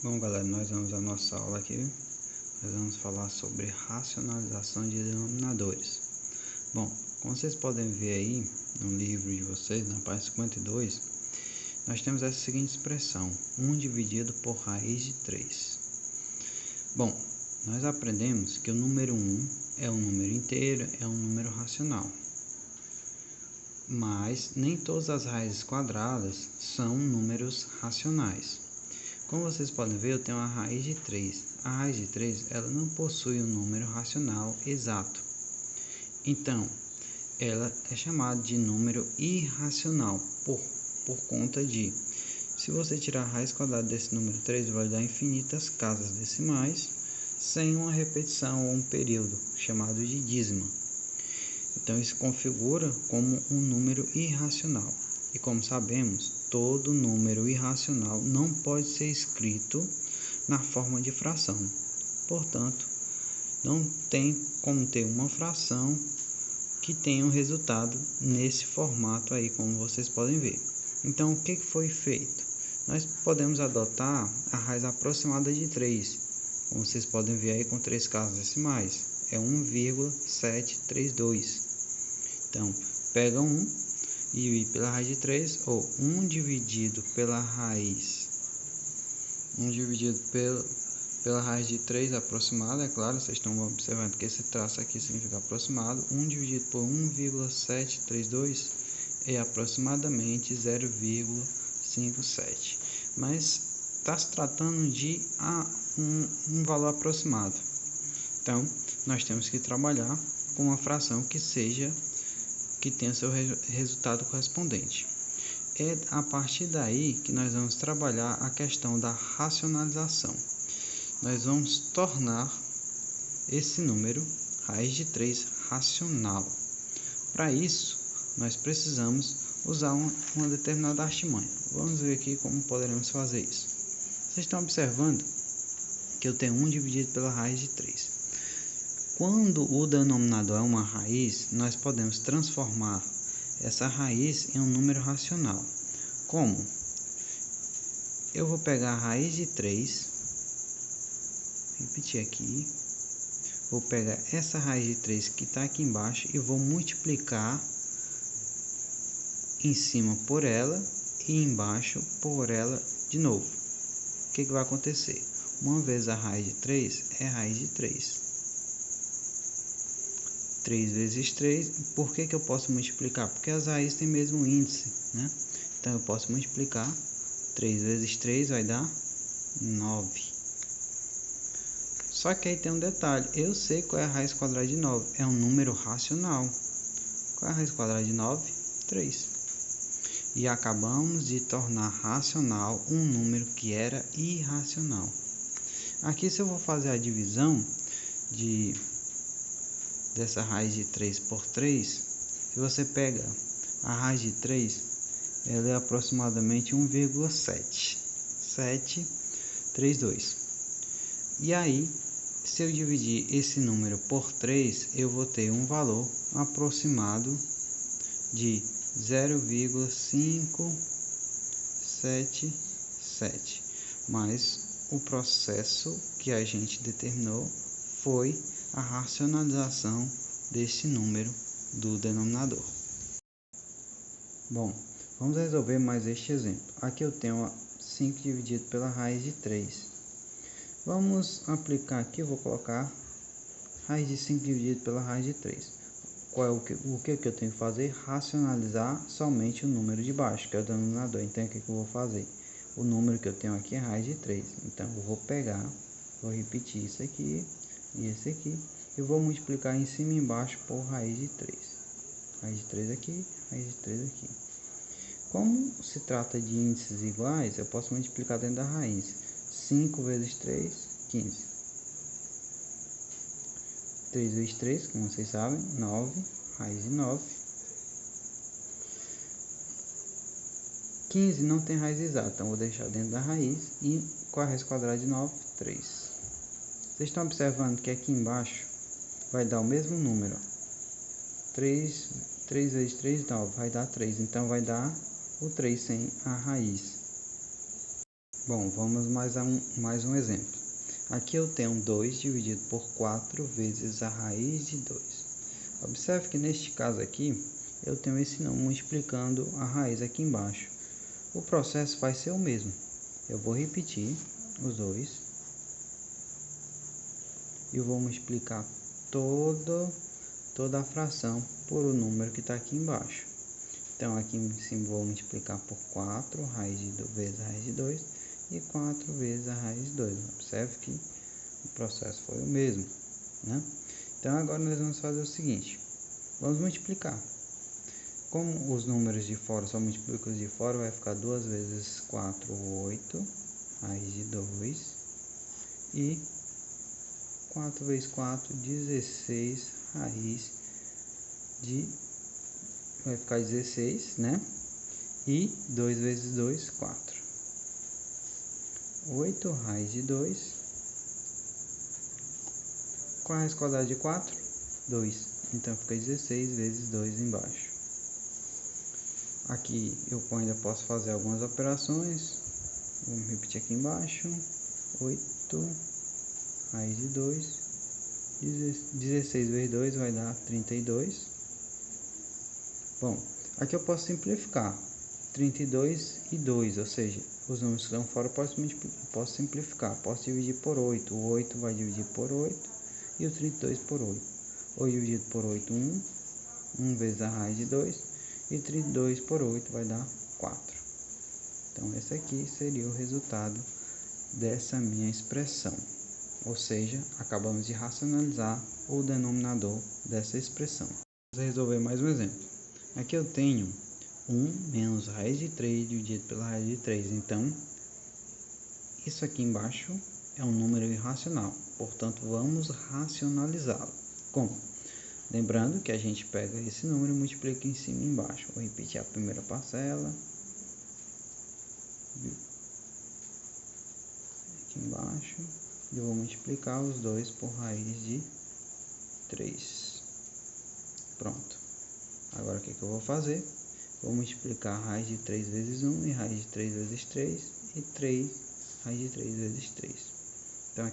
Bom, galera, nós vamos à nossa aula aqui. Nós vamos falar sobre racionalização de denominadores. Bom, como vocês podem ver aí no livro de vocês, na página 52, nós temos essa seguinte expressão: 1 dividido por raiz de 3. Bom, nós aprendemos que o número 1 é um número inteiro, é um número racional. Mas nem todas as raízes quadradas são números racionais. Como vocês podem ver, eu tenho a raiz de 3. A raiz de 3 ela não possui um número racional exato. Então, ela é chamada de número irracional por conta de, se você tirar a raiz quadrada desse número 3, vai dar infinitas casas decimais, sem uma repetição ou um período, chamado de dízima. Então, isso configura como um número irracional. E como sabemos, todo número irracional não pode ser escrito na forma de fração. Portanto, não tem como ter uma fração que tenha um resultado nesse formato aí, como vocês podem ver. Então, o que foi feito? Nós podemos adotar a raiz aproximada de 3, como vocês podem ver aí com 3 casas decimais, é 1,732. Então, pega 1 e divide pela raiz de 3, ou 1 dividido pela raiz, 1 dividido pela raiz de 3 aproximado, é claro, vocês estão observando que esse traço aqui significa aproximado. 1 dividido por 1,732 é aproximadamente 0,57, mas está se tratando de um valor aproximado. Então, nós temos que trabalhar com uma fração que tenha seu resultado correspondente. É a partir daí que nós vamos trabalhar a questão da racionalização. Nós vamos tornar esse número, raiz de 3, racional. Para isso, nós precisamos usar uma determinada artimanha. Vamos ver aqui como poderemos fazer isso. Vocês estão observando que eu tenho 1 dividido pela raiz de 3. Quando o denominador é uma raiz, nós podemos transformar essa raiz em um número racional. Como? Eu vou pegar a raiz de 3, repetir aqui, vou pegar essa raiz de 3 que está aqui embaixo e vou multiplicar em cima por ela e embaixo por ela de novo. O que vai acontecer? Uma vez a raiz de 3 é raiz de 3. 3 vezes 3, por que eu posso multiplicar? Porque as raízes têm mesmo índice, né? Então, eu posso multiplicar, 3 vezes 3 vai dar 9. Só que aí tem um detalhe, eu sei qual é a raiz quadrada de 9, é um número racional. Qual é a raiz quadrada de 9? 3. E acabamos de tornar racional um número que era irracional. Aqui, se eu vou fazer a divisão dessa raiz de 3 por 3, se você pega a raiz de 3, ela é aproximadamente 1,732. E aí, se eu dividir esse número por 3, eu vou ter um valor aproximado de 0,577. Mas o processo que a gente determinou foi a racionalização desse número do denominador. Bom, vamos resolver mais este exemplo. Aqui eu tenho 5 dividido pela raiz de 3. Vamos aplicar aqui, eu vou colocar raiz de 5 dividido pela raiz de 3. Qual é o que eu tenho que fazer? Racionalizar somente o número de baixo, que é o denominador. Então, o que eu vou fazer? O número que eu tenho aqui é raiz de 3. Então, eu vou pegar, vou repetir isso aqui e esse aqui, eu vou multiplicar em cima e embaixo por raiz de 3. Raiz de 3 aqui, raiz de 3 aqui. Como se trata de índices iguais, eu posso multiplicar dentro da raiz. 5 vezes 3, 15. 3 vezes 3, como vocês sabem, 9, raiz de 9. 15 não tem raiz exata, então vou deixar dentro da raiz. E qual é a raiz quadrada de 9? 3. Vocês estão observando que aqui embaixo vai dar o mesmo número. 3 vezes 3, 9, vai dar 3. Então, vai dar o 3 sem a raiz. Bom, vamos mais um exemplo. Aqui eu tenho 2 dividido por 4 vezes a raiz de 2. Observe que neste caso aqui, eu tenho esse número multiplicando a raiz aqui embaixo. O processo vai ser o mesmo. Eu vou repetir os dois e vou multiplicar toda a fração por o número que está aqui embaixo. Então, aqui em cima vou multiplicar por 4 vezes a raiz de 2 e 4 vezes a raiz de 2. Observe que o processo foi o mesmo, né? Então, agora nós vamos fazer o seguinte. Vamos multiplicar. Como os números de fora só multiplicam os de fora, vai ficar 2 vezes 4, 8, raiz de 2. E 4 vezes 4, 16, raiz de... vai ficar 16, né? E 2 vezes 2, 4. 8 raiz de 2. Qual é a raiz quadrada de 4? 2. Então fica 16 vezes 2 embaixo. Aqui eu ainda posso fazer algumas operações. Vamos repetir aqui embaixo. 8 raiz de 2. 16 vezes 2 vai dar 32. Bom, aqui eu posso simplificar. 32 e 2, ou seja, os números que estão fora eu posso simplificar. Posso dividir por 8. O 8 vai dividir por 8 e o 32 por 8. 8 dividido por 8, 1. 1 vezes a raiz de 2. E 32 por 8 vai dar 4. Então, esse aqui seria o resultado dessa minha expressão. Ou seja, acabamos de racionalizar o denominador dessa expressão. Vamos resolver mais um exemplo. Aqui eu tenho 1 menos raiz de 3 dividido pela raiz de 3. Então, isso aqui embaixo é um número irracional. Portanto, vamos racionalizá-lo. Como? Lembrando que a gente pega esse número e multiplica em cima e embaixo. Vou repetir a primeira parcela. Aqui embaixo. E vou multiplicar os dois por raiz de 3. Pronto. Agora o que eu vou fazer? Vou multiplicar raiz de 3 vezes 1 e raiz de 3 vezes 3 e 3 raiz de 3 vezes 3.